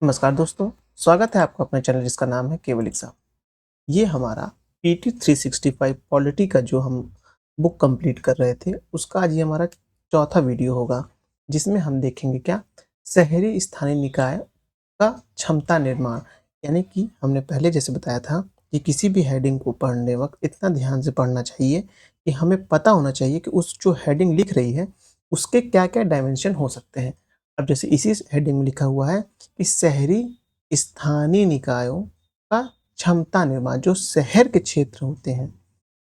नमस्कार दोस्तों, स्वागत है आपका अपने चैनल जिसका नाम है केवल एग्जाम। ये हमारा पीटी 365 पॉलिटी का जो हम बुक कंप्लीट कर रहे थे, उसका आज ये हमारा चौथा वीडियो होगा, जिसमें हम देखेंगे क्या शहरी स्थानीय निकाय का क्षमता निर्माण। यानी कि हमने पहले जैसे बताया था कि किसी भी हेडिंग को पढ़ने वक्त इतना ध्यान से पढ़ना चाहिए कि हमें पता होना चाहिए कि उस जो हेडिंग लिख रही है, उसके क्या-क्या डायमेंशन हो सकते हैं। अब जैसे इसी हेडिंग में लिखा हुआ है कि शहरी स्थानीय निकायों का क्षमता निर्माण, जो शहर के क्षेत्र होते हैं,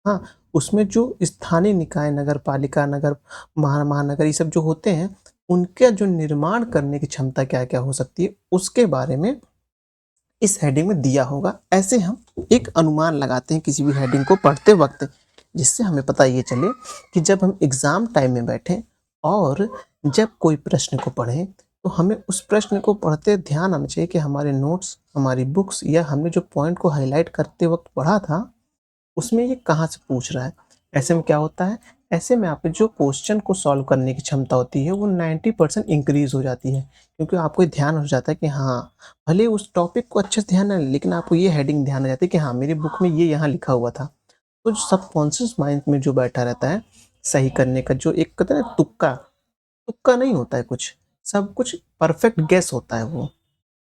हाँ, उसमें जो स्थानीय निकाय, नगर पालिका, नगर महानगर ये सब जो होते हैं, उनका जो निर्माण करने की क्षमता क्या-क्या हो सकती है, उसके बारे में इस हेडिंग में दिया होगा। ऐसे हम एक अनुमान लगाते हैं किसी भी हेडिंग को पढ़ते वक़्त, जिससे हमें पता ये चले कि जब हम एग्ज़ाम टाइम में बैठें और जब कोई प्रश्न को पढ़ें, तो हमें उस प्रश्न को पढ़ते ध्यान आना चाहिए कि हमारे नोट्स, हमारी बुक्स या हमने जो पॉइंट को हाइलाइट करते वक़्त पढ़ा था, उसमें ये कहाँ से पूछ रहा है। ऐसे में क्या होता है, ऐसे में आपके जो क्वेश्चन को सॉल्व करने की क्षमता होती है, वो 90% इंक्रीज़ हो जाती है। क्योंकि आपको ये ध्यान हो जाता है कि हाँ, भले उस टॉपिक को अच्छे से ध्यान ना लें, लेकिन आपको ये हेडिंग ध्यान आ जाती है कि हाँ, मेरी बुक में ये यहाँ लिखा हुआ था। तो जो सबकॉन्शियस माइंड में जो बैठा रहता है, सही करने का जो एक कहते हैं ना तुक्का, तुक्का नहीं होता है कुछ, सब कुछ परफेक्ट गेस होता है वो।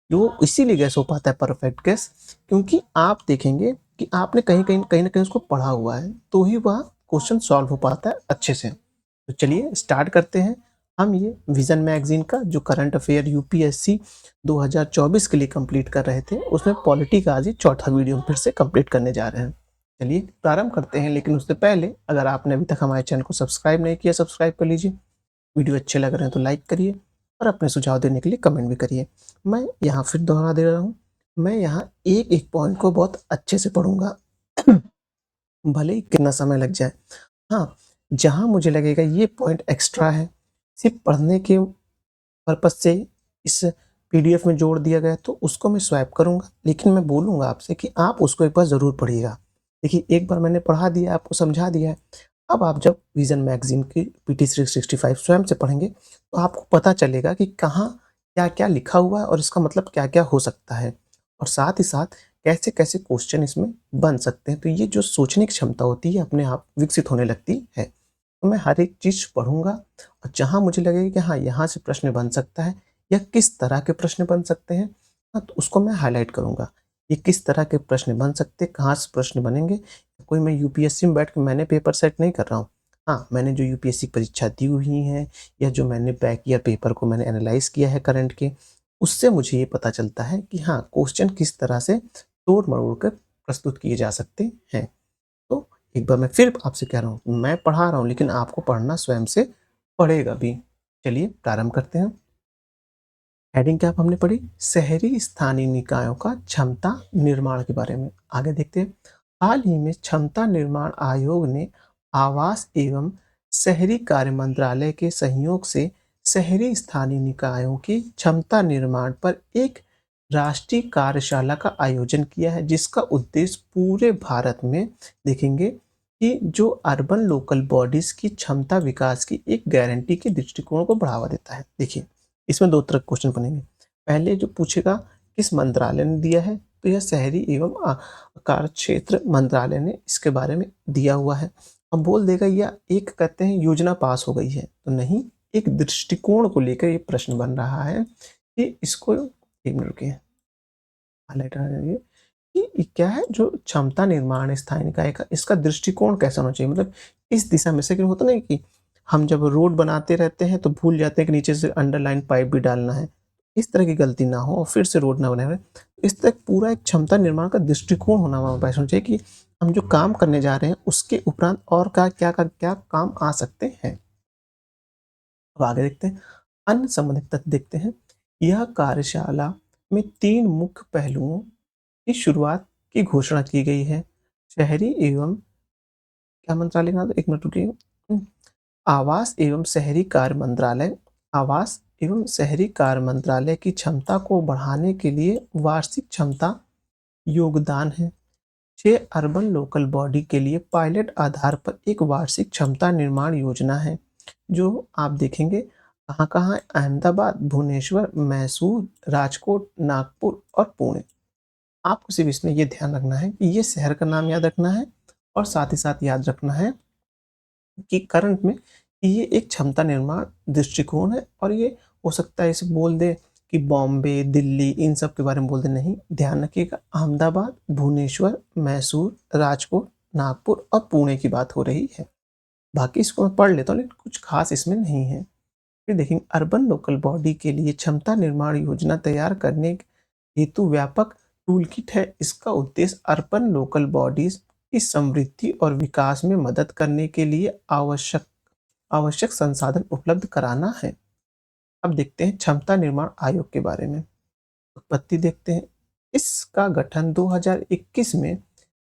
जो इसीलिए गेस हो पाता है परफेक्ट गेस, क्योंकि आप देखेंगे कि आपने कहीं न कहीं उसको पढ़ा हुआ है, तो ही वह क्वेश्चन सॉल्व हो पाता है अच्छे से। तो चलिए स्टार्ट करते हैं। हम ये विज़न मैगज़ीन का जो करंट अफेयर यूपीएससी 2024 के लिए कंप्लीट कर रहे थे, उसमें पॉलिटी का आज ये चौथा वीडियो हम फिर से कंप्लीट करने जा रहे हैं। चलिए प्रारंभ करते हैं, लेकिन उससे पहले अगर आपने अभी तक हमारे चैनल को सब्सक्राइब नहीं किया, सब्सक्राइब कर लीजिए। वीडियो अच्छे लग रहे हैं तो लाइक करिए और अपने सुझाव देने के लिए कमेंट भी करिए। मैं यहाँ फिर दोहरा दे रहा हूँ, मैं यहाँ एक-एक पॉइंट को बहुत अच्छे से पढ़ूँगा, भले ही कितना समय लग जाए। हाँ, जहाँ मुझे लगेगा ये पॉइंट एक्स्ट्रा है, सिर्फ़ पढ़ने के पर्पज़ से इस पीडीएफ में जोड़ दिया गया है, तो उसको मैं स्वैप करूँगा, लेकिन मैं बोलूँगा आपसे कि आप उसको एक बार ज़रूर पढ़िएगा। देखिए, एक बार मैंने पढ़ा दिया, आपको समझा दिया है। अब आप जब विज़न मैगज़ीन की पीटी 365 स्वयं से पढ़ेंगे, तो आपको पता चलेगा कि कहाँ क्या-क्या लिखा हुआ है और इसका मतलब क्या-क्या हो सकता है, और साथ ही साथ कैसे-कैसे क्वेश्चन इसमें बन सकते हैं। तो ये जो सोचने की क्षमता होती है, अपने आप विकसित होने लगती है। तो मैं हर एक चीज़ पढ़ूँगा और जहाँ मुझे लगेगा कि हाँ, यहाँ से प्रश्न बन सकता है या किस तरह के प्रश्न बन सकते हैं, हाँ, तो उसको मैं हाइलाइट करूँगा। ये किस तरह के प्रश्न बन सकते हैं, कहाँ से प्रश्न बनेंगे। कोई मैं यूपीएससी में बैठ के मैंने पेपर सेट नहीं कर रहा हूँ। हाँ, मैंने जो यूपीएससी की परीक्षा दी हुई है या जो मैंने बैक ईयर पेपर को मैंने एनालाइज़ किया है करंट के, उससे मुझे ये पता चलता है कि हाँ, क्वेश्चन किस तरह से तोड़-मरोड़ कर प्रस्तुत किए जा सकते हैं। तो एक बार मैं फिर आपसे कह रहा हूँ, मैं पढ़ा रहा हूँ लेकिन आपको पढ़ना स्वयं से पड़ेगा भी। चलिए प्रारंभ करते हैं। हेडिंग क्या हमने पढ़ी? शहरी स्थानीय निकायों का क्षमता निर्माण के बारे में। आगे देखते हैं। हाल ही में क्षमता निर्माण आयोग ने आवास एवं शहरी कार्य मंत्रालय के सहयोग से शहरी स्थानीय निकायों की क्षमता निर्माण पर एक राष्ट्रीय कार्यशाला का आयोजन किया है, जिसका उद्देश्य पूरे भारत में देखेंगे कि जो अर्बन लोकल बॉडीज की क्षमता विकास की एक गारंटी के दृष्टिकोण को बढ़ावा देता है। देखिए, इसमें 2 तरह के क्वेश्चन बनेंगे। पहले जो पूछेगा किस मंत्रालय ने दिया है, तो यह शहरी एवं कार्य क्षेत्र मंत्रालय ने इसके बारे में दिया हुआ है। अब बोल देगा या एक कहते हैं योजना पास हो गई है, तो नहीं, एक दृष्टिकोण को लेकर ये प्रश्न बन रहा है कि इसको 1 मिनट रुकिए, हाइलाइट कि ये क्या है जो क्षमता निर्माण स्थायी निकाय का, इसका दृष्टिकोण कैसा होना चाहिए, मतलब इस दिशा में से कि होता नहीं कि हम जब रोड बनाते रहते हैं तो भूल जाते हैं कि नीचे से अंडरलाइन पाइप भी डालना है। इस तरह की गलती ना हो और फिर से रोड ना बने रहे। इस तरह पूरा एक क्षमता निर्माण का दृष्टिकोण होना हमारे पास होना चाहिए कि हम जो काम करने जा रहे हैं उसके उपरांत और क्या काम आ सकते हैं। अब आगे देखते हैं, अन्य संबंधित तथ्य देखते हैं। यह कार्यशाला में 3 मुख्य पहलुओं की शुरुआत की घोषणा की गई है। शहरी एवं क्या मंत्रालय का, 1 मिनट रुकिए। आवास एवं शहरी कार्य मंत्रालय, आवास एवं शहरी कार्य मंत्रालय की क्षमता को बढ़ाने के लिए वार्षिक क्षमता योगदान है। 6 अर्बन लोकल बॉडी के लिए पायलट आधार पर एक वार्षिक क्षमता निर्माण योजना है, जो आप देखेंगे कहाँ-कहाँ है? अहमदाबाद, भुवनेश्वर, मैसूर, राजकोट, नागपुर और पुणे। आपको सिर्फ इसमें ये ध्यान रखना है कि ये शहर का नाम याद रखना है और साथ ही साथ याद रखना है कि करंट में ये एक क्षमता निर्माण दृष्टिकोण है और ये हो सकता है इसे बोल दे कि बॉम्बे, दिल्ली इन सब के बारे में बोल दे, नहीं, ध्यान रखिएगा अहमदाबाद, भुवनेश्वर, मैसूर, राजकोट, नागपुर और पुणे की बात हो रही है। बाकी इसको मैं पढ़ लेता हूँ लेकिन कुछ खास इसमें नहीं है। फिर देखेंगे अर्बन लोकल बॉडी के लिए क्षमता निर्माण योजना तैयार करने हेतु व्यापक टूलकिट है। इसका उद्देश्य अर्बन लोकल बॉडीज की समृद्धि और विकास में मदद करने के लिए आवश्यक आवश्यक संसाधन उपलब्ध कराना है। अब देखते हैं क्षमता निर्माण आयोग के बारे में। उत्पत्ति देखते हैं। इसका गठन 2021 में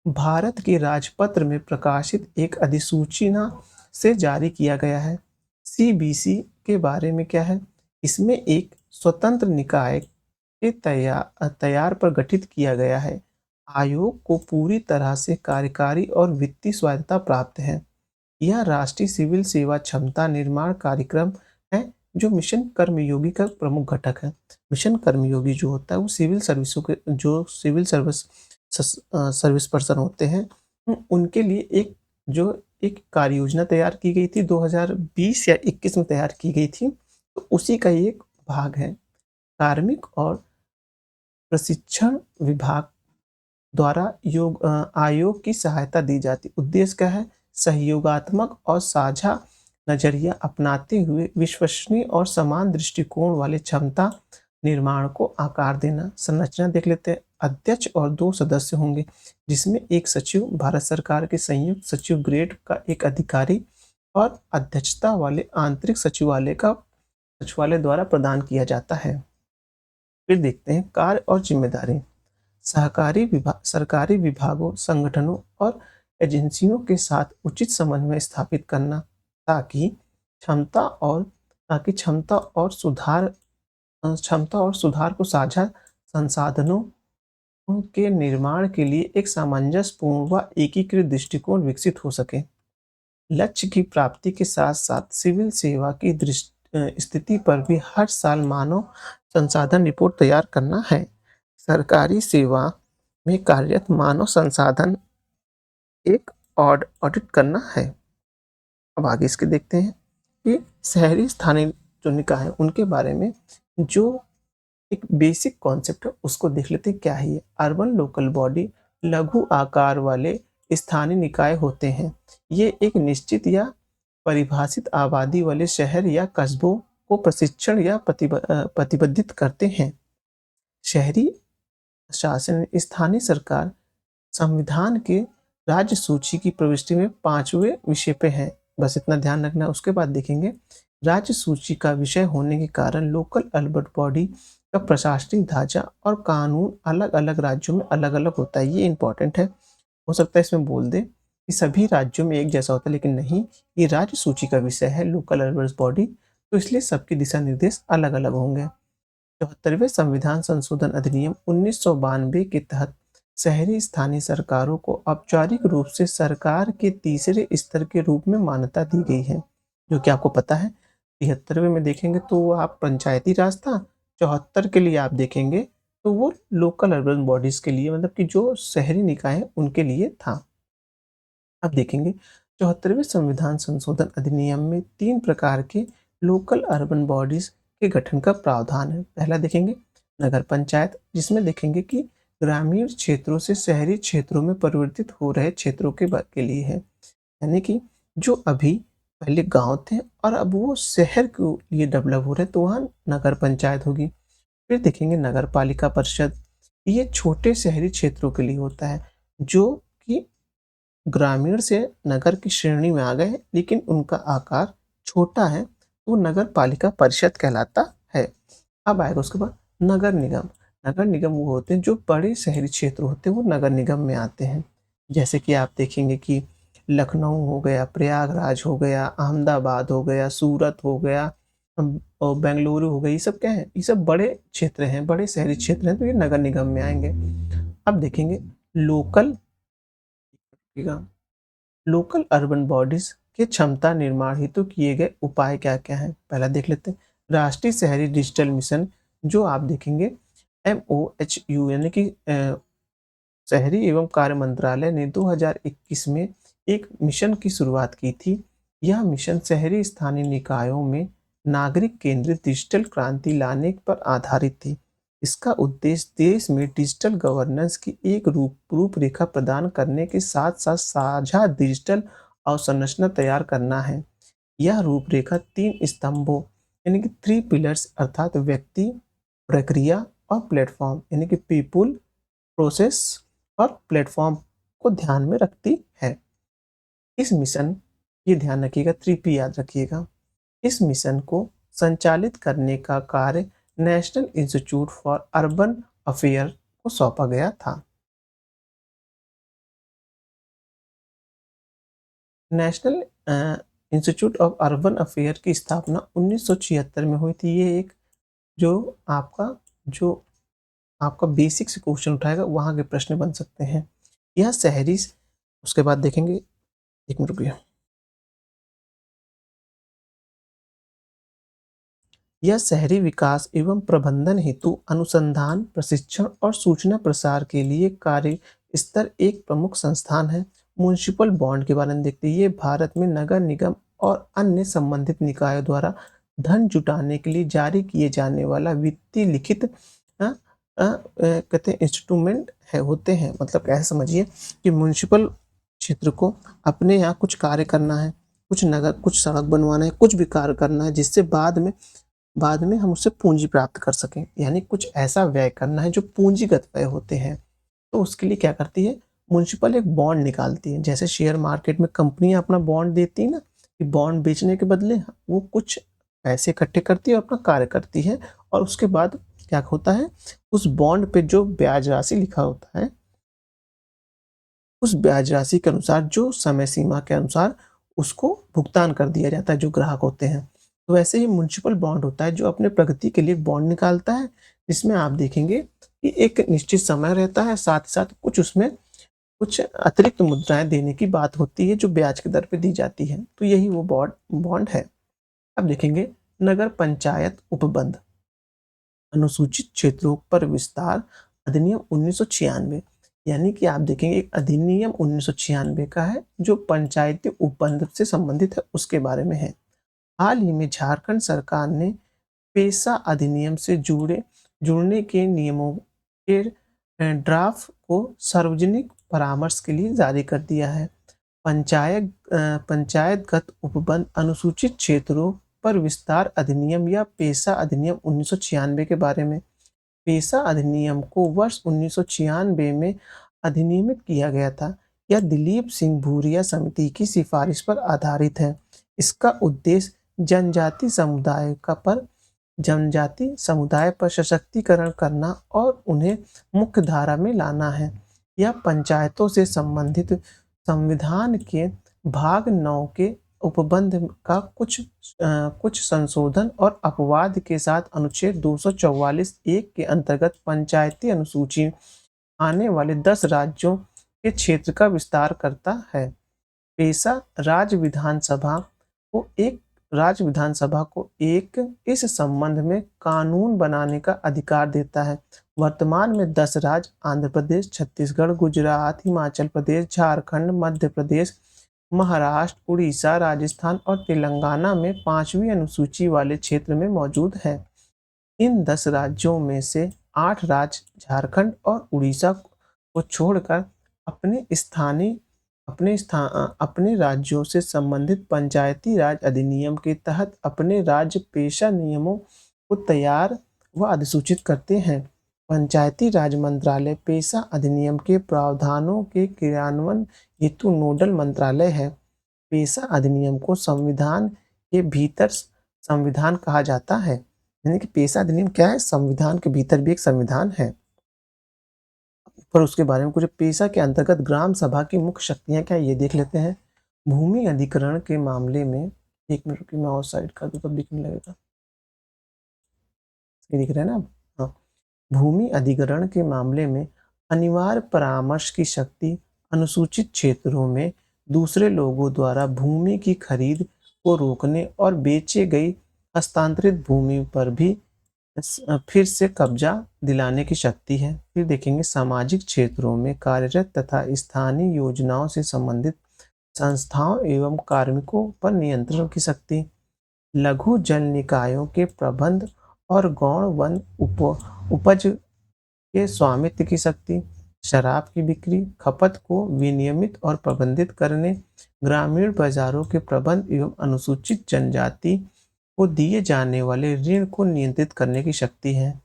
भारत के राजपत्र में प्रकाशित एक अधिसूचना से जारी किया गया है। सीबीसी के बारे में क्या है? इसमें एक स्वतंत्र निकाय के तैयार पर गठित किया गया है। आयोग को पूरी तरह से कार्यकारी और वित्तीय स्वायत्तता प्राप्त है। यह राष्ट्रीय सिविल सेवा क्षमता निर्माण कार्यक्रम है जो मिशन कर्मयोगी का प्रमुख घटक है। मिशन कर्मयोगी जो होता है वो सिविल सर्विसों के जो सिविल सर्विस पर्सन होते हैं उनके लिए एक कार्य योजना तैयार की गई थी 2020 या 21 में तैयार की गई थी, तो उसी का ये एक भाग है। कार्मिक और प्रशिक्षण विभाग द्वारा आयोग की सहायता दी जाती। उद्देश्य क्या है? सहयोगात्मक और साझा नजरिया अपनाते हुए विश्वसनीय और समान दृष्टिकोण वाले क्षमता निर्माण को आकार देना। संरचना देख लेते हैं। अध्यक्ष और 2 सदस्य होंगे जिसमें एक सचिव, भारत सरकार के संयुक्त सचिव ग्रेड का एक अधिकारी और अध्यक्षता वाले आंतरिक सचिवालय द्वारा प्रदान किया जाता है। फिर देखते हैं कार्य और जिम्मेदारी। सरकारी विभागों, संगठनों और एजेंसियों के साथ उचित समन्वय स्थापित करना ताकि क्षमता और सुधार को साझा संसाधनों के निर्माण के लिए एक सामंजस्यपूर्ण व एकीकृत दृष्टिकोण विकसित हो सके। लक्ष्य की प्राप्ति के साथ साथ सिविल सेवा की स्थिति पर भी हर साल मानव संसाधन रिपोर्ट तैयार करना है। सरकारी सेवा में कार्यरत मानव संसाधन एक ऑडिट करना है। अब आगे इसके देखते हैं कि शहरी स्थानीय जो निकाय है उनके बारे में जो एक बेसिक कॉन्सेप्ट है उसको देख लेते हैं। क्या है ये? अर्बन लोकल बॉडी लघु आकार वाले स्थानीय निकाय होते हैं। ये एक निश्चित या परिभाषित आबादी वाले शहर या कस्बों को प्रशिक्षण या प्रतिबंधित करते हैं। शहरी शासन स्थानीय सरकार संविधान के राज्य सूची की प्रविष्टि में 5वें विषय पे है। बस इतना ध्यान रखना है। उसके बाद देखेंगे राज्य सूची का विषय होने के कारण लोकल अर्बन बॉडी का प्रशासनिक ढांचा और कानून अलग-अलग राज्यों में अलग-अलग होता है। ये इंपॉर्टेंट है। हो सकता है इसमें बोल दे कि सभी राज्यों में एक जैसा होता है, लेकिन नहीं, ये राज्य सूची का विषय है लोकल अर्बन बॉडी, तो इसलिए सबके दिशा निर्देश अलग-अलग होंगे। 74वें संविधान संशोधन अधिनियम 1992 के तहत शहरी स्थानीय सरकारों को औपचारिक रूप से सरकार के तीसरे स्तर के रूप में मान्यता दी गई है, जो कि आपको पता है। 73वें में देखेंगे तो आप पंचायती राज था, 74 के लिए आप देखेंगे तो वो लोकल अर्बन बॉडीज के लिए, मतलब कि जो शहरी निकाय है उनके लिए था। अब देखेंगे 74वें संविधान संशोधन अधिनियम में 3 प्रकार के लोकल अर्बन बॉडीज के गठन का प्रावधान है। पहला देखेंगे नगर पंचायत, जिसमें देखेंगे कि ग्रामीण क्षेत्रों से शहरी क्षेत्रों में परिवर्तित हो रहे क्षेत्रों के लिए है। यानी कि जो अभी पहले गांव थे और अब वो शहर के लिए डेवलप हो रहे हैं, तो वहाँ नगर पंचायत होगी। फिर देखेंगे नगर पालिका परिषद, ये छोटे शहरी क्षेत्रों के लिए होता है जो कि ग्रामीण से नगर की श्रेणी में आ गए लेकिन उनका आकार छोटा है, तो नगर पालिका परिषद कहलाता है। अब आएगा उसके बाद नगर निगम। नगर निगम वो होते हैं जो बड़े शहरी क्षेत्र होते हैं, वो नगर निगम में आते हैं। जैसे कि आप देखेंगे कि लखनऊ हो गया, प्रयागराज हो गया, अहमदाबाद हो गया, सूरत हो गया, और बेंगलुरु हो गई, ये सब क्या है? ये सब बड़े क्षेत्र हैं, बड़े शहरी क्षेत्र हैं, तो ये नगर निगम में आएंगे। अब देखेंगे लोकल लोकल अर्बन बॉडीज के क्षमता निर्माण हेतु किए गए उपाय क्या क्या हैं। पहला देख लेते हैं राष्ट्रीय शहरी डिजिटल मिशन, जो आप देखेंगे MOHU यानी कि शहरी एवं कार्य मंत्रालय ने 2021 में एक मिशन की शुरुआत की थी। यह मिशन शहरी स्थानीय निकायों में नागरिक केंद्रित डिजिटल क्रांति लाने पर आधारित थी। इसका उद्देश्य देश में डिजिटल गवर्नेंस की एक रूपरेखा प्रदान करने के साथ-साथ साझा डिजिटल अवसंरचना तैयार करना है। यह रूपरेखा 3 स्तंभों यानी कि 3 पिलर्स अर्थात व्यक्ति, प्रक्रिया और प्लेटफ़ॉर्म यानी कि पीपल, प्रोसेस और प्लेटफ़ॉर्म को ध्यान में रखती है। इस मिशन ये ध्यान रखिएगा 3P याद रखिएगा। इस मिशन को संचालित करने का कार्य national institute for urban affair को सौंपा गया था। National institute of urban affair की स्थापना 1976 में हुई थी। ये एक जो आपका जो आपका बेसिक से क्वेश्चन उठाएगा वहाँ के प्रश्न बन सकते हैं। यह शहरी उसके बाद देखेंगे, 1 मिनट रुकिए। यह शहरी विकास एवं प्रबंधन हेतु अनुसंधान, प्रशिक्षण और सूचना प्रसार के लिए कार्य स्तर एक प्रमुख संस्थान है। म्युनिसिपल बॉन्ड के बारे में देखते हैं। ये भारत में नगर निगम और अन्य संबंधित निकायों द्वारा धन जुटाने के लिए जारी किए जाने वाला वित्तीय लिखित कहते हैं इंस्ट्रूमेंट है होते हैं। मतलब कैसे समझिए कि म्युनिसिपल क्षेत्र को अपने यहाँ कुछ कार्य करना है, कुछ सड़क बनवाना है, कुछ भी कार्य करना है जिससे बाद में हम उससे पूंजी प्राप्त कर सकें, यानी कुछ ऐसा व्यय करना है जो पूंजीगत व्यय होते हैं। तो उसके लिए क्या करती है, म्युनिसिपल एक बॉन्ड निकालती है। जैसे शेयर मार्केट में कंपनियां अपना बॉन्ड देती है ना, कि बॉन्ड बेचने के बदले वो कुछ पैसे इकट्ठे करती है और अपना कार्य करती है, और उसके बाद क्या होता है, उस बॉन्ड पे जो ब्याज राशि लिखा होता है, उस ब्याज राशि के अनुसार जो समय सीमा के अनुसार उसको भुगतान कर दिया जाता है जो ग्राहक होते हैं। तो वैसे ही म्युनिसिपल बॉन्ड होता है जो अपने प्रगति के लिए बॉन्ड निकालता है, जिसमें आप देखेंगे कि एक निश्चित समय रहता है, साथ ही साथ कुछ उसमें कुछ अतिरिक्त मुद्राएं देने की बात होती है जो ब्याज की दर पे दी जाती है। तो यही वो बॉन्ड है। अब देखेंगे नगर पंचायत उपबंध अनुसूचित क्षेत्रों पर विस्तार अधिनियम 1996, यानी कि आप देखेंगे एक अधिनियम 1996 का है जो पंचायती उपबंध से संबंधित है, उसके बारे में है। हाल ही में झारखंड सरकार ने पेशा अधिनियम से जुड़ने के नियमों के ड्राफ्ट को सार्वजनिक परामर्श के लिए जारी कर दिया है। पंचायतगत उपबंध अनुसूचित क्षेत्रों पर विस्तार अधिनियम या पेशा अधिनियम 1996 के बारे में। पेशा अधिनियम को वर्ष 1996 में अधिनियमित किया गया था। यह दिलीप सिंह भूरिया समिति की सिफारिश पर आधारित है। इसका उद्देश्य जनजाति समुदाय पर सशक्तिकरण करना और उन्हें मुख्य धारा में लाना है। यह पंचायतों से संबंधित संविधान के भाग 9 के उपबंध का कुछ संशोधन और अपवाद के साथ अनुच्छेद 244(1) के अंतर्गत पंचायती अनुसूची आने वाले 10 राज्यों के क्षेत्र का विस्तार करता है। पेशा राज्य विधानसभा को इस संबंध में कानून बनाने का अधिकार देता है। वर्तमान में 10 राज्य आंध्र प्रदेश, छत्तीसगढ़, गुजरात, हिमाचल प्रदेश, झारखंड, मध्य प्रदेश, महाराष्ट्र, उड़ीसा, राजस्थान और तेलंगाना में 5वीं अनुसूची वाले क्षेत्र में मौजूद है। इन 10 राज्यों में से 8 राज्य झारखंड और उड़ीसा को छोड़कर अपने राज्यों से संबंधित पंचायती राज अधिनियम के तहत अपने राज्य पेशा नियमों को तैयार व अधिसूचित करते हैं। पंचायती राज मंत्रालय पेशा अधिनियम के प्रावधानों के क्रियान्वयन हेतु नोडल मंत्रालय है। पेशा अधिनियम को संविधान के भीतर संविधान कहा जाता है, यानी कि पेशा अधिनियम क्या है, संविधान के भीतर भी एक संविधान है। पर उसके बारे में कुछ पेशा के अंतर्गत ग्राम सभा की मुख्य शक्तियां क्या ये देख लेते हैं। भूमि अधिग्रहण के मामले में, 1 मिनट रुकिए मैं और साइड कर दूं तब दिखने लगेगा, ये दिख रहा है ना। हाँ, भूमि अधिग्रहण के मामले में अनिवार्य परामर्श की शक्ति अनुसूचित क्षेत्रों में दूसरे लोगों द्वारा भूमि की खरीद को रोकने और बेचे गई हस्तांतरित भूमि पर भी फिर से कब्जा दिलाने की शक्ति है। फिर देखेंगे सामाजिक क्षेत्रों में कार्यरत तथा स्थानीय योजनाओं से संबंधित संस्थाओं एवं कार्मिकों पर नियंत्रण की शक्ति। लघु जल निकायों के प्रबंध और गौण वन उपज के स्वामित्व की शक्ति। शराब की बिक्री खपत को विनियमित और प्रबंधित करने, ग्रामीण बाजारों के प्रबंध एवं अनुसूचित जनजाति को दिए जाने वाले ऋण को नियंत्रित करने की शक्ति है।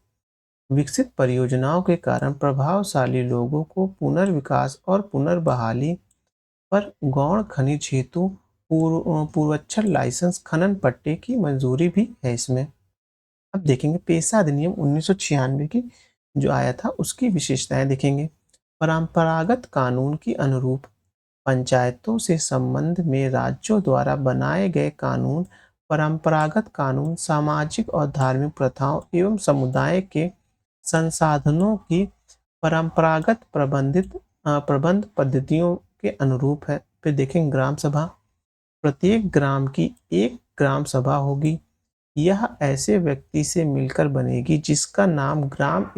विकसित परियोजनाओं के कारण प्रभावशाली लोगों को पुनर्विकास और पुनर्बहाली पर गौण खनिज हेतु पूर्वक्षर लाइसेंस खनन पट्टे की मंजूरी भी है इसमें। अब देखेंगे पेशा अधिनियम 1996 की जो आया था उसकी विशेषताएं देखेंगे। परंपरागत कानून की अनुरूप पंचायतों से संबंध में राज्यों द्वारा बनाए गए कानून परंपरागत कानून सामाजिक और धार्मिक प्रथाओं एवं समुदाय के संसाधनों की परंपरागत प्रबंध पद्धतियों के अनुरूप है। फिर देखें ग्राम सभा, प्रत्येक ग्राम की एक ग्राम सभा होगी। यह ऐसे व्यक्ति से मिलकर बनेगी जिसका नाम ग्राम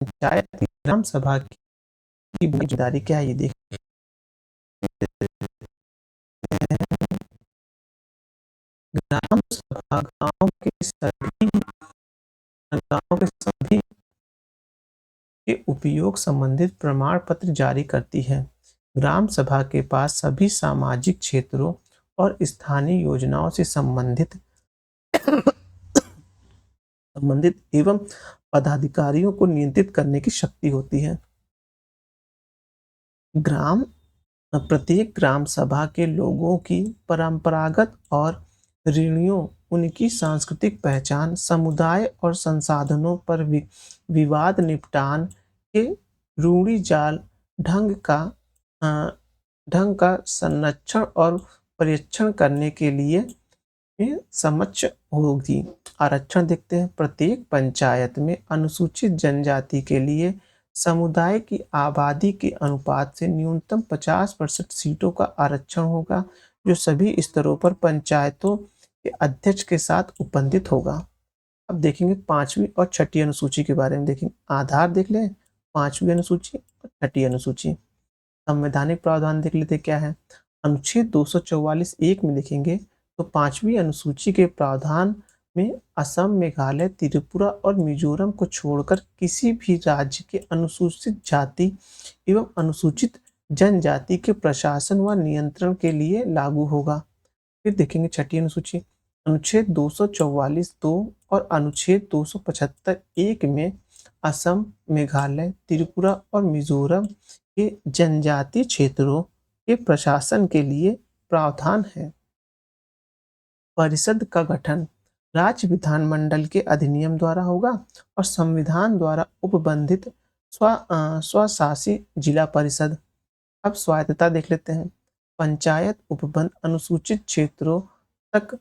पंचायत ग्राम सभा की जिम्मेदारी क्या है ये देखते हैं। ग्राम सभा गांव के सभी के उपयोग संबंधित प्रमाण पत्र जारी करती है। ग्राम सभा के पास सभी सामाजिक क्षेत्रों और स्थानीय योजनाओं से संबंधित एवं पदाधिकारियों को नियंत्रित करने की शक्ति होती है। प्रत्येक ग्राम सभा के लोगों की परंपरागत और ऋणियों, उनकी सांस्कृतिक पहचान, समुदाय और संसाधनों पर विवाद निपटान के रूढ़ी जाल ढंग का संरक्षण और परीक्षण करने के लिए समक्ष होगी। आरक्षण देखते हैं। प्रत्येक पंचायत में अनुसूचित जनजाति के लिए समुदाय की आबादी के अनुपात से न्यूनतम 50% सीटों का आरक्षण होगा, जो सभी स्तरों पर पंचायतों के अध्यक्ष के साथ उपबंधित होगा। अब देखेंगे 5वीं और 6ठी अनुसूची के बारे में देखेंगे। आधार देख लें, 5वीं अनुसूची और 6ठी अनुसूची। संवैधानिक प्रावधान देख लेते क्या है। अनुच्छेद 244(1) में देखेंगे तो 5वीं अनुसूची के प्रावधान में असम, मेघालय, त्रिपुरा और मिजोरम को छोड़कर किसी भी राज्य के अनुसूचित जाति एवं अनुसूचित जनजाति के प्रशासन व नियंत्रण के लिए लागू होगा। फिर देखेंगे 6ठी अनुसूची। अनुच्छेद 244(2) और अनुच्छेद 275(1) में असम, मेघालय, त्रिपुरा और मिजोरम के जनजातीय क्षेत्रों के प्रशासन के लिए प्रावधान है। परिषद का गठन राज्य विधानमंडल के अधिनियम द्वारा होगा और संविधान द्वारा उपबंधित स्वशासी जिला परिषद। अब स्वायत्तता देख लेते हैं। पंचायत उपबंध अनुसूचित क्षेत्रों तक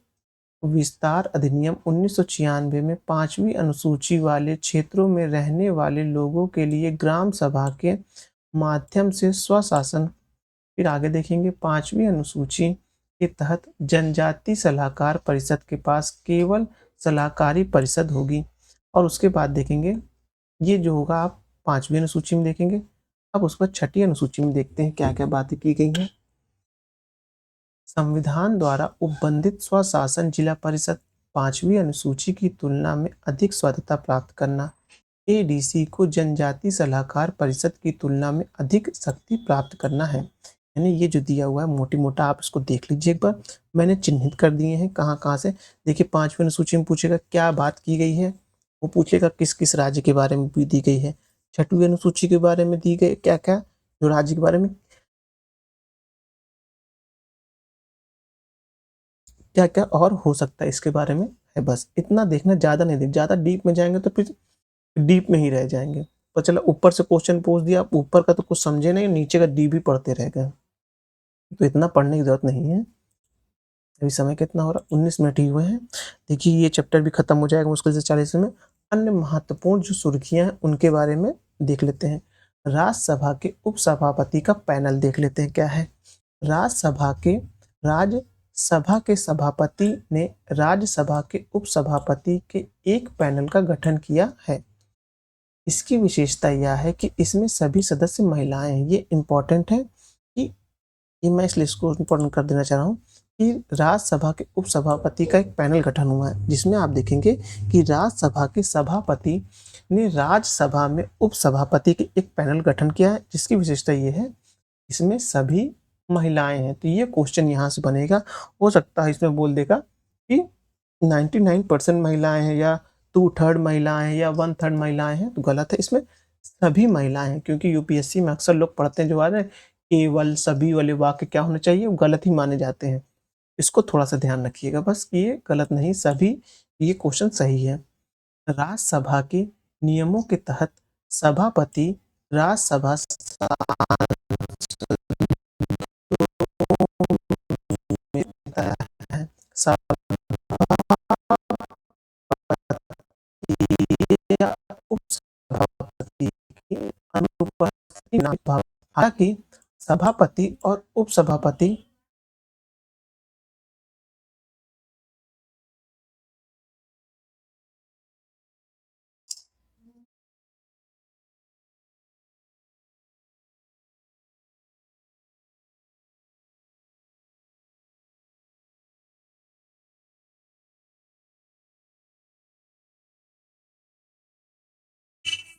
विस्तार अधिनियम 1996 में 5वीं अनुसूची वाले क्षेत्रों में रहने वाले लोगों के लिए ग्राम सभा के माध्यम से स्वशासन। फिर आगे देखेंगे 5वीं अनुसूची के तहत जनजाति सलाहकार परिषद के पास केवल सलाहकारी परिषद होगी। और उसके बाद देखेंगे ये जो होगा आप 5वीं अनुसूची में देखेंगे। अब उसके बाद 6ठी अनुसूची में देखते हैं क्या क्या बातें की गई हैं। संविधान द्वारा उपबंधित स्वशासन जिला परिषद 5वीं अनुसूची की तुलना में अधिक स्वायत्तता प्राप्त करना। एडीसी को जनजाति सलाहकार परिषद की तुलना में अधिक शक्ति प्राप्त करना है। यानी ये जो दिया हुआ है मोटी मोटा आप इसको देख लीजिए एक बार। मैंने चिन्हित कर दिए हैं कहाँ से। देखिए 5वीं अनुसूची में पूछेगा क्या बात की गई है, वो पूछेगा किस किस राज्य के बारे में भी दी गई है। 6वीं अनुसूची के बारे में दी गई क्या क्या जो राज्य के बारे में क्या क्या और हो सकता है इसके बारे में है। बस इतना देखना, ज्यादा नहीं देख, ज्यादा डीप में जाएंगे तो फिर डीप में ही रह जाएंगे। तो चलो ऊपर से क्वेश्चन पूछ दिया, आप ऊपर का तो कुछ समझे नहीं, नीचे का डीप ही पढ़ते रह गए, तो इतना पढ़ने की जरूरत नहीं है। अभी समय कितना हो रहा है, 19 मिनट ही हुए हैं। देखिए ये चैप्टर भी खत्म हो जाएगा मुश्किल से 40 में। अन्य महत्वपूर्ण जो सुर्खियां हैं उनके बारे में देख लेते हैं। राज्यसभा के उपसभापति का पैनल देख लेते हैं क्या है। राज्यसभा के राज्यसभा के सभापति ने राज्यसभा के उपसभापति के एक पैनल का गठन किया है। इसकी विशेषता यह है कि इसमें सभी सदस्य महिलाएं हैं। ये इम्पोर्टेंट है कि ये मैं इसलिए इसको इम्पोर्टेंट कर देना चाह रहा हूँ कि राज्यसभा के उपसभापति का एक पैनल गठन हुआ है, जिसमें आप देखेंगे कि राज्यसभा के सभापति ने राज्यसभा में उपसभापति के एक पैनल गठन किया है, जिसकी विशेषता ये है इसमें सभी महिलाएं हैं। तो ये क्वेश्चन यहाँ से बनेगा, हो सकता है इसमें बोल देगा कि 99% महिलाएं हैं या 2/3 महिलाएं हैं या 1/3 महिलाएं हैं, तो गलत है। इसमें सभी महिलाएं हैं, क्योंकि यूपीएससी में अक्सर लोग पढ़ते हैं जो आ रहे हैं केवल सभी वाले वाक्य क्या होने चाहिए, वो गलत ही माने जाते हैं। इसको थोड़ा सा ध्यान रखिएगा बस कि ये गलत नहीं, सभी ये क्वेश्चन सही है। राज्यसभा के नियमों के तहत सभापति राज्यसभा है। या उपसभापति की अनुपस्थिति ना भाव। हालांकि सभापति और उपसभापति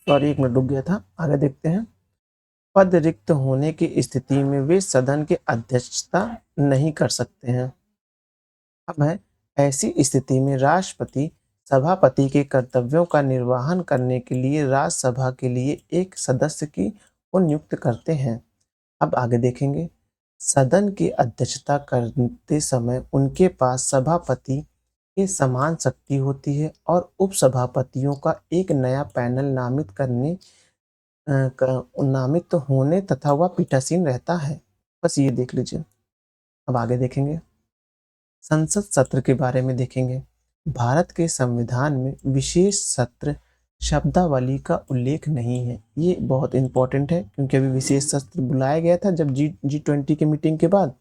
सॉरी 1 मिनट रुक गया था, आगे देखते हैं। पद रिक्त होने की स्थिति में वे सदन की अध्यक्षता नहीं कर सकते हैं। अब है ऐसी स्थिति में राष्ट्रपति सभापति के कर्तव्यों का निर्वहन करने के लिए राज्यसभा के लिए एक सदस्य की को नियुक्त करते हैं। अब आगे देखेंगे, सदन की अध्यक्षता करते समय उनके पास सभापति के समान शक्ति होती है और उपसभापतियों का एक नया पैनल नामित होने तथा वह पीठासीन रहता है। बस ये देख लीजिए। अब आगे देखेंगे, संसद सत्र के बारे में देखेंगे। भारत के संविधान में विशेष सत्र शब्दावली का उल्लेख नहीं है। ये बहुत इंपॉर्टेंट है, क्योंकि अभी विशेष सत्र बुलाया गया था जब G20 की मीटिंग के बाद।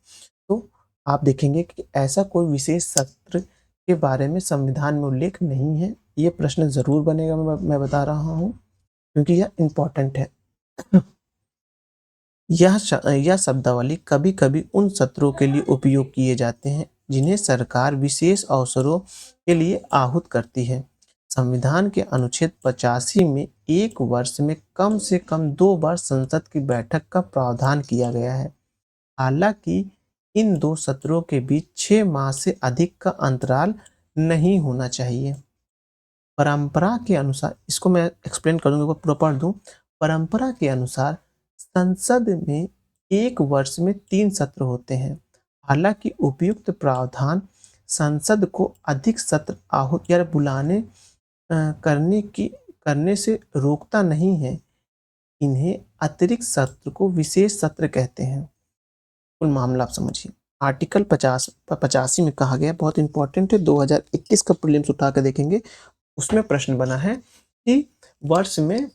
तो आप देखेंगे कि ऐसा कोई विशेष सत्र के बारे में संविधान में उल्लेख नहीं है। ये प्रश्न जरूर बनेगा, मैं बता रहा हूँ, क्योंकि यह इम्पोर्टेंट है। यह शब्दावली कभी कभी उन सत्रों के लिए उपयोग किए जाते हैं जिन्हें सरकार विशेष अवसरों के लिए आहूत करती है। संविधान के अनुच्छेद 85 में एक वर्ष में कम से कम 2 बार संसद की बैठक का प्रावधान किया गया है। हालांकि इन 2 सत्रों के बीच 6 माह से अधिक का अंतराल नहीं होना चाहिए। परंपरा के अनुसार, इसको मैं एक्सप्लेन करूंगा, पूरा पढ़ दूं। परंपरा के अनुसार संसद में एक वर्ष में 3 सत्र होते हैं। हालांकि उपयुक्त प्रावधान संसद को अधिक सत्र आहूत या बुलाने करने से रोकता नहीं है। इन्हें अतिरिक्त सत्र को विशेष सत्र कहते हैं। कुल मामला आप समझिए। आर्टिकल 85 में कहा गया, बहुत इंपॉर्टेंट है, 2021 का प्रीलिम्स उठा कर देखेंगे, उसमें प्रश्न बना है कि वर्ष में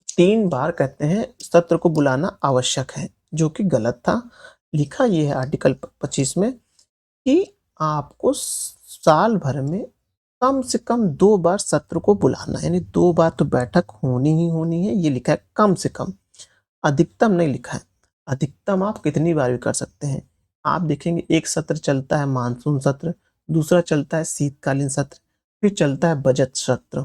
3 बार कहते हैं सत्र को बुलाना आवश्यक है, जो कि गलत था। लिखा यह है आर्टिकल 25 में कि आपको साल भर में कम से कम 2 बार सत्र को बुलाना है, यानी 2 बार तो बैठक होनी ही होनी है। ये लिखा है कम से कम, अधिकतम नहीं लिखा है। अधिकतम आप कितनी बार भी कर सकते हैं। आप देखेंगे एक सत्र चलता है मानसून सत्र, दूसरा चलता है शीतकालीन सत्र, फिर चलता है बजट सत्र।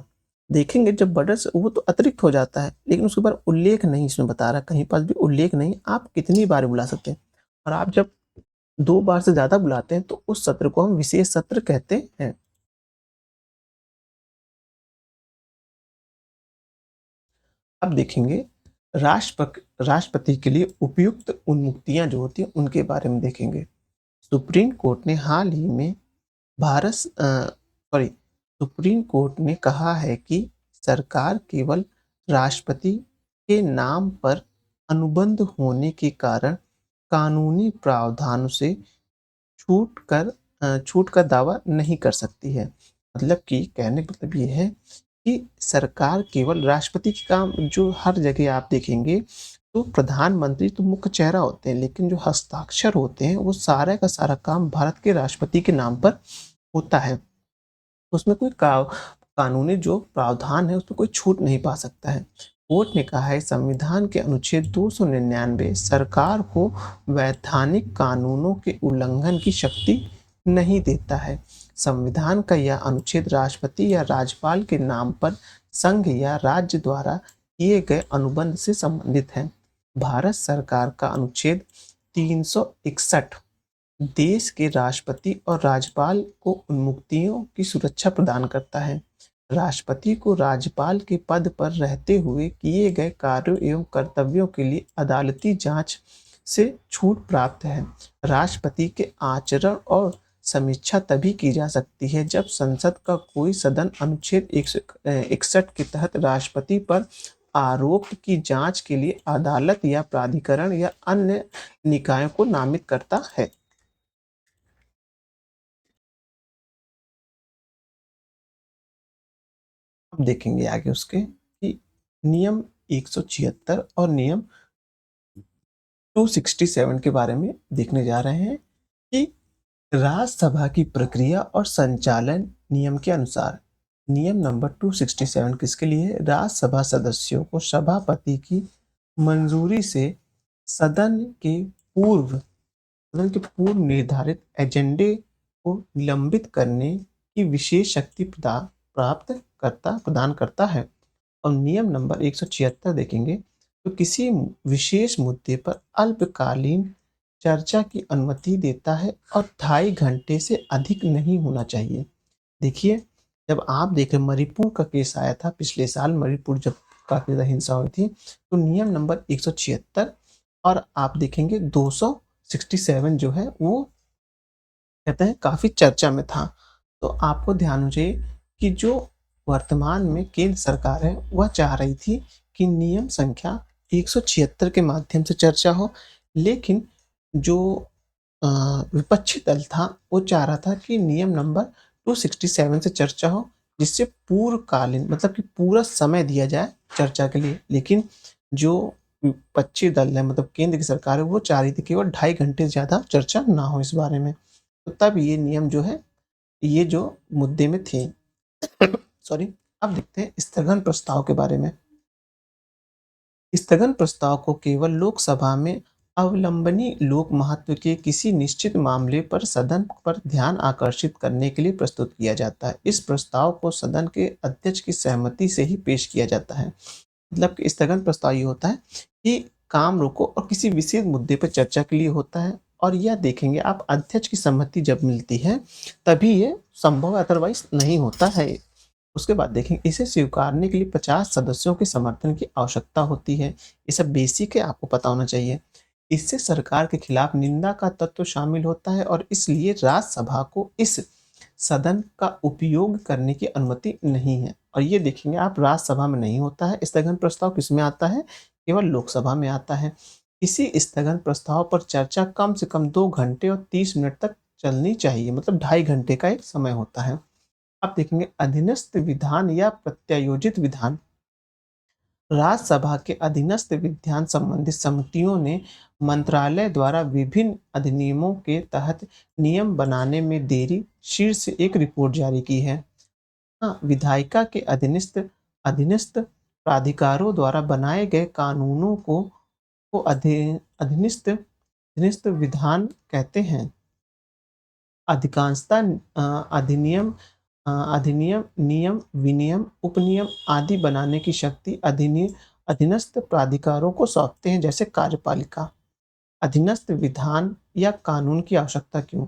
देखेंगे जब बजट वो तो अतिरिक्त हो जाता है, लेकिन उसके ऊपर उल्लेख नहीं इसमें बता रहा, कहीं पास भी उल्लेख नहीं आप कितनी बार बुला सकते हैं। और आप जब 2 बार से ज्यादा बुलाते हैं तो उस सत्र को हम विशेष सत्र कहते हैं। अब देखेंगे राष्ट्रपति के लिए उपयुक्त उन्मुक्तियां जो होती हैं उनके बारे में देखेंगे। सुप्रीम कोर्ट ने हाल ही में सुप्रीम कोर्ट ने कहा है कि सरकार केवल राष्ट्रपति के नाम पर अनुबंध होने के कारण कानूनी प्रावधानों से छूट का दावा नहीं कर सकती है। मतलब कि कहने का मतलब ये है कि सरकार केवल राष्ट्रपति के काम, जो हर जगह आप देखेंगे तो प्रधानमंत्री तो मुख्य चेहरा होते हैं, लेकिन जो हस्ताक्षर होते हैं वो सारा का सारा काम भारत के राष्ट्रपति के नाम पर होता है। उसमें कोई कानूनी जो प्रावधान है उसमें कोई छूट नहीं पा सकता है। कोर्ट ने कहा है संविधान के अनुच्छेद 299 सरकार को वैधानिक कानूनों के उल्लंघन की शक्ति नहीं देता है। संविधान का यह अनुच्छेद राष्ट्रपति या राज्यपाल के नाम पर संघ या राज्य द्वारा किए गए अनुबंध से संबंधित है। भारत सरकार का अनुच्छेद 361 देश के राष्ट्रपति और राज्यपाल को उन्मुक्तियों की सुरक्षा प्रदान करता है। राष्ट्रपति को राज्यपाल के पद पर रहते हुए किए गए कार्यों एवं कर्तव्यों के लिए अदालती जांच से छूट प्राप्त है। राष्ट्रपति के आचरण और समीक्षा तभी की जा सकती है जब संसद का कोई सदन अनुच्छेद 161 के तहत राष्ट्रपति पर आरोप की जांच के लिए अदालत या प्राधिकरण या अन्य निकायों को नामित करता है। अब देखेंगे आगे उसके कि नियम 176 और नियम 267 के बारे में देखने जा रहे हैं कि राज्यसभा की प्रक्रिया और संचालन नियम के अनुसार नियम नंबर 267 किसके लिए है? राज्यसभा सदस्यों को सभापति की मंजूरी से सदन के पूर्व निर्धारित एजेंडे को निलंबित करने की विशेष शक्ति प्रदान करता है। और नियम नंबर 176 देखेंगे तो किसी विशेष मुद्दे पर अल्पकालीन चर्चा की अनुमति देता है और 2.5 घंटे से अधिक नहीं होना चाहिए। देखिए, जब आप देखें मणिपुर का केस आया था पिछले साल, मणिपुर जब काफी ज्यादा हिंसा हुई थी, तो नियम नंबर 176 और आप देखेंगे 267 जो है वो कहते हैं काफी चर्चा में था। तो आपको ध्यान होना चाहिए कि जो वर्तमान में केंद्र सरकार है वह चाह रही थी कि नियम संख्या 176 के माध्यम से चर्चा हो, लेकिन जो विपक्षी दल था वो चाह रहा था कि नियम नंबर 267 से चर्चा हो, जिससे पूर्वकालीन मतलब कि पूरा समय दिया जाए चर्चा के लिए। लेकिन जो विपक्षी दल है मतलब केंद्र की सरकार है वो चाह रही थी कि वो 2.5 घंटे से ज्यादा चर्चा ना हो इस बारे में। तो तब ये नियम जो है ये जो मुद्दे में थे सॉरी। अब देखते हैं स्थगन प्रस्ताव के बारे में। स्थगन प्रस्ताव को केवल लोकसभा में अवलंबनी लोक महत्व के किसी निश्चित मामले पर सदन पर ध्यान आकर्षित करने के लिए प्रस्तुत किया जाता है। इस प्रस्ताव को सदन के अध्यक्ष की सहमति से ही पेश किया जाता है। मतलब कि स्थगन प्रस्ताव ये होता है कि काम रोको और किसी विशेष मुद्दे पर चर्चा के लिए होता है, और यह देखेंगे आप अध्यक्ष की सहमति जब मिलती है तभी ये संभव है, अदरवाइज नहीं होता है। उसके बाद देखेंगे इसे स्वीकारने के लिए 50 सदस्यों के समर्थन की आवश्यकता होती है। ये सब बेसिक है, आपको पता होना चाहिए। इससे सरकार के खिलाफ निंदा का तत्व शामिल होता है और इसलिए राज्यसभा को इस सदन का उपयोग करने की अनुमति नहीं है। और ये देखेंगे आप राज्यसभा में नहीं होता है स्थगन प्रस्ताव, किसमें आता है? केवल लोकसभा में आता है। इसी स्थगन प्रस्ताव पर चर्चा कम से कम 2 घंटे और 30 मिनट तक चलनी चाहिए, मतलब 2.5 घंटे का एक समय होता है। अब देखेंगे अधीनस्थ विधान या प्रत्यायोजित विधान। राज्यसभा के अधीनस्थ विधान संबंधित समितियों ने मंत्रालय द्वारा विभिन्न अधिनियमों के तहत नियम बनाने में देरी शीर्ष एक रिपोर्ट जारी की है। हाँ, विधायिका के अधीनस्थ अधीनस्थ प्राधिकारों द्वारा बनाए गए कानूनों को अधीनस्थ अधीनस्थ विधान कहते हैं। अधिकांशतः अधिनियम अधिनियम, नियम, विनियम, उपनियम आदि बनाने की शक्ति अधीनस्थ प्राधिकारों को सौंपते हैं, जैसे कार्यपालिका। अधीनस्थ विधान या कानून की आवश्यकता क्यों?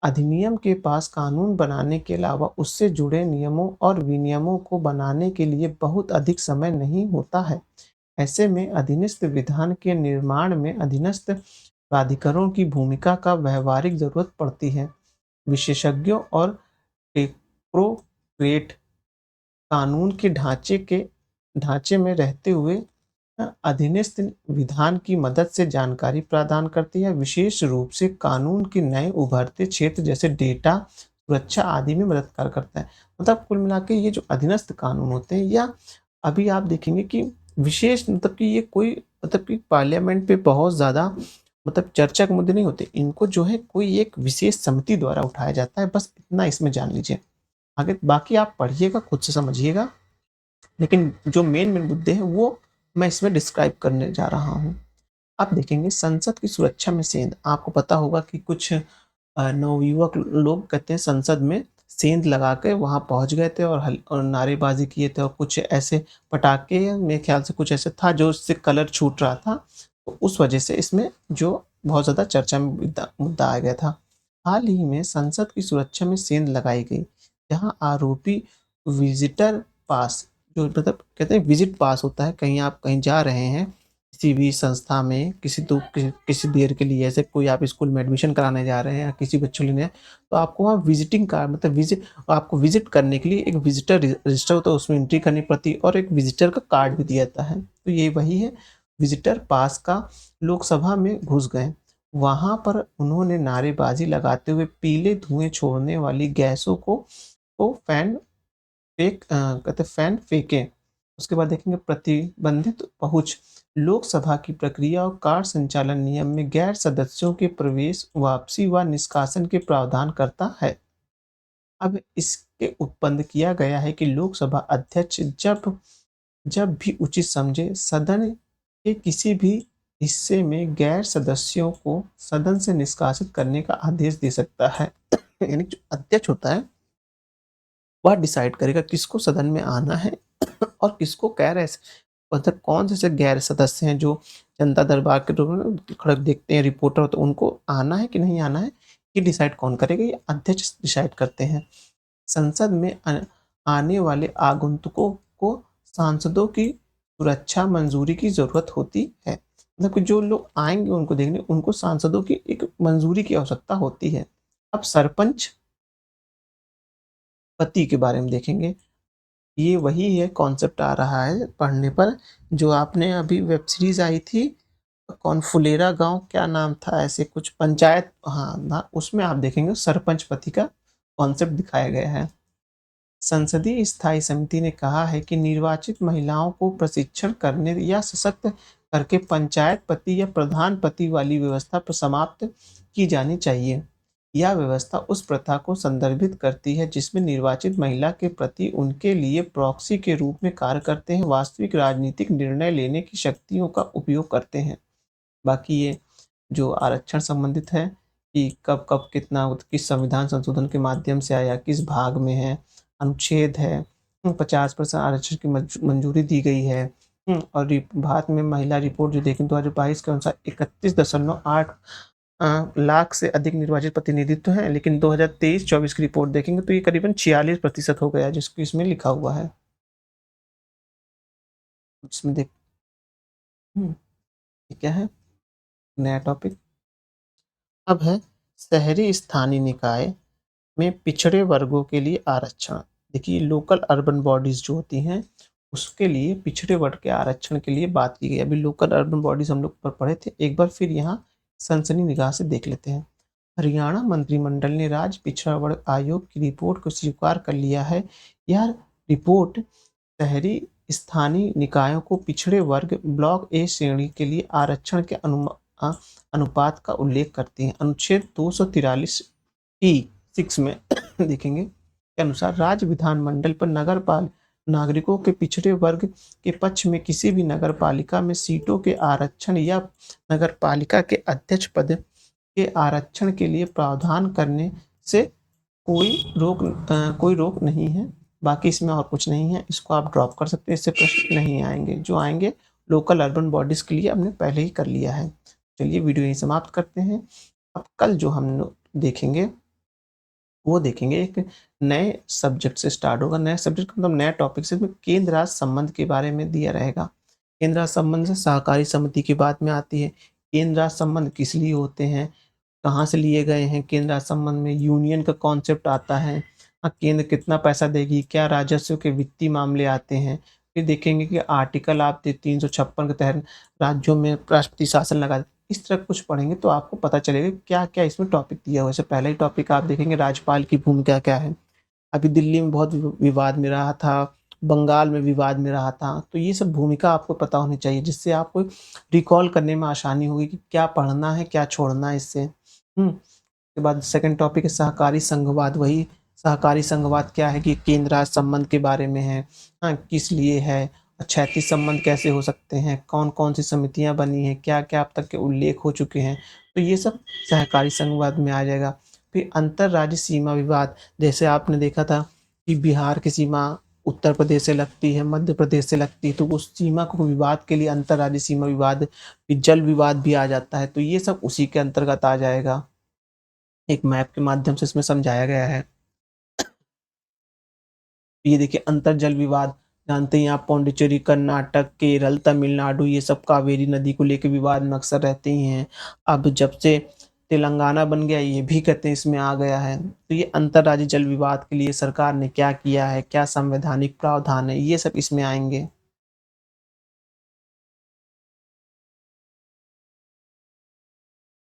अधिनियम के पास कानून बनाने के अलावा उससे जुड़े नियमों और विनियमों को बनाने के लिए बहुत अधिक समय नहीं होता है। ऐसे में अधीनस्थ विधान के निर्माण में अधीनस्थ प्राधिकरणों की भूमिका का व्यवहारिक जरूरत पड़ती है। विशेषज्ञों और टेक्नोक्रेट कानून के ढांचे में रहते हुए अधीनस्थ विधान की मदद से जानकारी प्रदान करती है, विशेष रूप से कानून के नए उभरते क्षेत्र जैसे डेटा सुरक्षा आदि में मददगार करता है। मतलब कुल मिला के ये जो अधीनस्थ कानून होते हैं, या अभी आप देखेंगे कि विशेष मतलब कि ये कोई मतलब कि पार्लियामेंट पे बहुत ज़्यादा मतलब चर्चा के मुद्दे नहीं होते। इनको जो है कोई एक विशेष समिति द्वारा उठाया जाता है, बस इतना इसमें जान लीजिए। आगे बाकी आप पढ़िएगा, खुद से समझिएगा, लेकिन जो मेन मुद्दे हैं वो मैं इसमें डिस्क्राइब करने जा रहा हूँ। आप देखेंगे संसद की सुरक्षा में सेंध, आपको पता होगा कि कुछ नवयुवक लोग कहते हैं संसद में सेंध लगा के वहाँ पहुँच गए थे और नारेबाज़ी किए थे और कुछ ऐसे पटाखे मेरे ख़्याल से कुछ ऐसे था जो उससे कलर छूट रहा था। तो उस वज़ह से इसमें जो बहुत ज़्यादा चर्चा में मुद्दा मुद्दा आ गया था। हाल ही में संसद की सुरक्षा में सेंध लगाई गई, जहाँ आरोपी विज़िटर पास जो मतलब कहते हैं विज़िट पास होता है, कहीं आप कहीं जा रहे हैं किसी भी संस्था में किसी देर के लिए, ऐसे कोई आप स्कूल में एडमिशन कराने जा रहे हैं या किसी बच्चों लेने, तो आपको वहाँ विजिटिंग कार्ड मतलब आपको विजिट करने के लिए एक विजिटर रजिस्टर होता है, उसमें एंट्री करनी पड़ती है और एक विजिटर का कार्ड भी दिया जाता है। तो ये वही है विजिटर पास का। लोकसभा में घुस गए, वहां पर उन्होंने नारेबाजी लगाते हुए पीले धुएं छोड़ने वाली गैसों को कहते फैन फेंके। उसके बाद देखेंगे प्रतिबंधित पहुँच, लोकसभा की प्रक्रिया और कार्य संचालन नियम में गैर सदस्यों के प्रवेश, वापसी व निष्कासन के प्रावधान करता है। अब इसके उत्पन्न किया गया है कि लोकसभा अध्यक्ष जब जब भी उचित समझे सदन के किसी भी हिस्से में गैर सदस्यों को सदन से निष्कासित करने का आदेश दे सकता है। यानी जो अध्यक्ष होता है वह डिसाइड करेगा किसको सदन में आना है और किसको गैर मतलब कौन से गैर सदस्य हैं जो जनता दरबार के दौरान खड़क देखते हैं रिपोर्टर, तो उनको आना है कि नहीं आना है, ये डिसाइड कौन करेगा? ये अध्यक्ष डिसाइड करते हैं। संसद में आने वाले आगंतुकों को सांसदों की सुरक्षा मंजूरी की जरूरत होती है। मतलब कि जो लोग आएंगे उनको देखने, उनको सांसदों की एक मंजूरी की आवश्यकता होती है। अब सरपंच पति के बारे में देखेंगे। ये वही है कॉन्सेप्ट आ रहा है पढ़ने पर, जो आपने अभी वेब सीरीज आई थी, कौन फुलेरा गांव क्या नाम था, ऐसे कुछ पंचायत, हाँ ना, उसमें आप देखेंगे सरपंच पति का कॉन्सेप्ट दिखाया गया है। संसदीय स्थायी समिति ने कहा है कि निर्वाचित महिलाओं को प्रशिक्षण करने या सशक्त करके पंचायत पति या प्रधान पति वाली व्यवस्था पर समाप्त की जानी चाहिए। यह व्यवस्था उस प्रथा को संदर्भित करती है जिसमें निर्वाचित महिला के प्रति उनके लिए प्रॉक्सी के रूप में कार्य करते हैं, वास्तविक राजनीतिक निर्णय लेने की शक्तियों का उपयोग करते हैं। बाकी ये जो आरक्षण संबंधित है कि कब कब कितना किस संविधान संशोधन के माध्यम से आया, किस भाग में है, अनुच्छेद है, 50% आरक्षण की मंजूरी दी गई है। और भारत में महिला रिपोर्ट जो देखें 2022 के अनुसार 31.8 लाख से अधिक निर्वाचित प्रतिनिधित्व हैं, लेकिन 2023-24 की रिपोर्ट देखेंगे तो ये करीबन 46% हो गया, जिसको इसमें लिखा हुआ है। इसमें देख ये क्या है, नया टॉपिक अब है शहरी स्थानीय निकाय में पिछड़े वर्गों के लिए आरक्षण। देखिए लोकल अर्बन बॉडीज जो होती हैं उसके लिए पिछड़े वर्ग के आरक्षण के लिए बात की गई। अभी लोकल अर्बन बॉडीज हम लोग पर पढ़े थे, एक बार फिर यहाँ सनसनी निगाह से देख लेते हैं। हरियाणा मंत्रिमंडल ने राज्य पिछड़ा वर्ग आयोग की रिपोर्ट को स्वीकार कर लिया है। यह रिपोर्ट शहरी स्थानीय निकायों को पिछड़े वर्ग ब्लॉक ए श्रेणी के लिए आरक्षण के अनुपात का उल्लेख करती है। अनुच्छेद 243 में देखेंगे के अनुसार राज्य विधानमंडल पर नागरिकों के पिछड़े वर्ग के पक्ष में किसी भी नगर पालिका में सीटों के आरक्षण या नगर पालिका के अध्यक्ष पद के आरक्षण के लिए प्रावधान करने से कोई रोक नहीं है। बाकी इसमें और कुछ नहीं है, इसको आप ड्रॉप कर सकते हैं, इससे प्रश्न नहीं आएंगे। जो आएंगे लोकल अर्बन बॉडीज के लिए हमने पहले ही कर लिया है। चलिए वीडियो यहीं समाप्त करते हैं। अब कल जो हम लोग देखेंगे वो देखेंगे एक नए सब्जेक्ट से स्टार्ट होगा। नए सब्जेक्ट मतलब नया टॉपिक से केंद्र राज्य संबंध के बारे में दिया रहेगा। केंद्र राज्य संबंध से सहकारी समिति की बात में आती है। केंद्र राज्य संबंध किस लिए होते हैं, कहाँ से लिए गए हैं, केंद्र राज्य संबंध में यूनियन का कॉन्सेप्ट आता है। केंद्र कितना पैसा देगी, क्या राजस्व के वित्तीय मामले आते हैं। फिर देखेंगे कि आर्टिकल आप 356 के तहत राज्यों में राष्ट्रपति शासन लगा, इस तरह कुछ पढ़ेंगे तो आपको पता चलेगा क्या क्या इसमें टॉपिक दिया हुआ है। पहला ही टॉपिक आप देखेंगे राज्यपाल की भूमिका क्या है। अभी दिल्ली में बहुत विवाद में रहा था, बंगाल में विवाद में रहा था। तो ये सब भूमिका आपको पता होनी चाहिए, जिससे आपको रिकॉल करने में आसानी होगी कि क्या पढ़ना है, क्या छोड़ना है इससे। उसके बाद सेकंड टॉपिक है सहकारी संघवाद। वही सहकारी संघवाद क्या है कि केंद्र राज्य संबंध के बारे में है। हाँ, किस लिए है, क्षैतिज संबंध कैसे हो सकते हैं, कौन-कौन सी समितियाँ बनी हैं, क्या-क्या अब तक के उल्लेख हो चुके हैं। तो ये सब सहकारी संघवाद में आ जाएगा। फिर अंतर्राज्यीय सीमा विवाद, जैसे आपने देखा था कि बिहार की सीमा उत्तर प्रदेश से लगती है, मध्य प्रदेश से लगती है, तो उस सीमा को विवाद के लिए अंतर्राज्यीय सीमा विवाद, फिर जल विवाद भी आ जाता है। तो ये सब उसी के अंतर्गत आ जाएगा। एक मैप के माध्यम से इसमें समझाया गया है। ये देखिए अंतर जल विवाद, जानते हैं आप पौंडीचेरी, कर्नाटक, केरल, तमिलनाडु, ये सब कावेरी नदी को लेके विवाद में अक्सर रहते ही हैं। अब जब से तेलंगाना बन गया, ये भी कहते हैं इसमें आ गया है। तो ये अंतर्राज्यीय जल विवाद के लिए सरकार ने क्या किया है, क्या संवैधानिक प्रावधान है, ये सब इसमें आएँगे।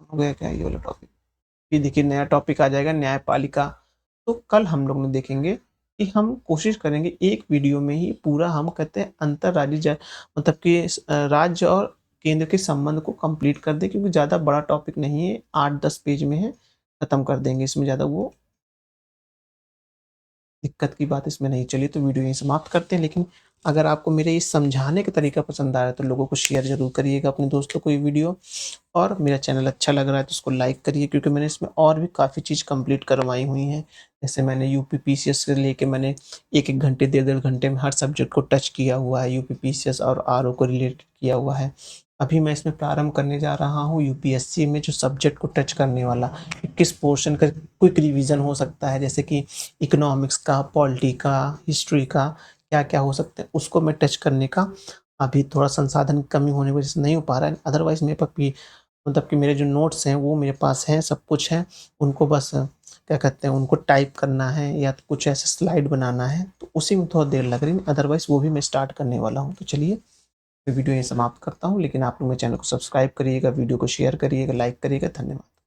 हो गया क्या ये वाला टॉपिक? फिर देखिए नया टॉपिक आ जाएगा न्यायपालिका। तो कल हम लोग ने देखेंगे कि हम कोशिश करेंगे एक वीडियो में ही पूरा हम कहते हैं अंतर्राज्यीय मतलब कि राज्य और केंद्र के संबंध को कंप्लीट कर दें, क्योंकि ज़्यादा बड़ा टॉपिक नहीं है, 8-10 पेज में है, खत्म कर देंगे। इसमें ज़्यादा वो दिक्कत की बात इसमें नहीं। चलिए तो वीडियो यहीं समाप्त करते हैं, लेकिन अगर आपको मेरे इस समझाने का तरीका पसंद आया तो लोगों को शेयर ज़रूर करिएगा अपने दोस्तों को ये वीडियो। और मेरा चैनल अच्छा लग रहा है तो उसको लाइक करिए, क्योंकि मैंने इसमें और भी काफ़ी चीज़ कंप्लीट करवाई हुई हैं। जैसे मैंने यूपी पीसीएस से लेके मैंने 1-1 घंटे, डेढ़-डेढ़ घंटे में हर सब्जेक्ट को टच किया हुआ है, यूपी पीसीएस और आरओ को रिलेटेड किया हुआ है। अभी मैं इसमें प्रारंभ करने जा रहा हूँ यूपीएससी में जो सब्जेक्ट को टच करने वाला, कि किस पोर्शन का क्विक रिवीजन हो सकता है, जैसे कि इकोनॉमिक्स का, पॉलिटी का, हिस्ट्री का, क्या-क्या हो सकता है, उसको मैं टच करने का अभी थोड़ा संसाधन की कमी होने की वजह से नहीं हो पा रहा है। अदरवाइज़ मेरे पास भी मतलब कि मेरे जो नोट्स हैं वो मेरे पास हैं, सब कुछ है। उनको बस क्या कहते हैं, उनको टाइप करना है या तो कुछ ऐसे स्लाइड बनाना है, तो उसी में थोड़ा देर लग रही है। अदरवाइज़ वो भी मैं स्टार्ट करने वाला हूँ। तो चलिए, मैं वीडियो यहीं समाप्त करता हूँ, लेकिन आप लोग मेरे चैनल को सब्सक्राइब करिएगा, वीडियो को शेयर करिएगा, लाइक करिएगा। धन्यवाद।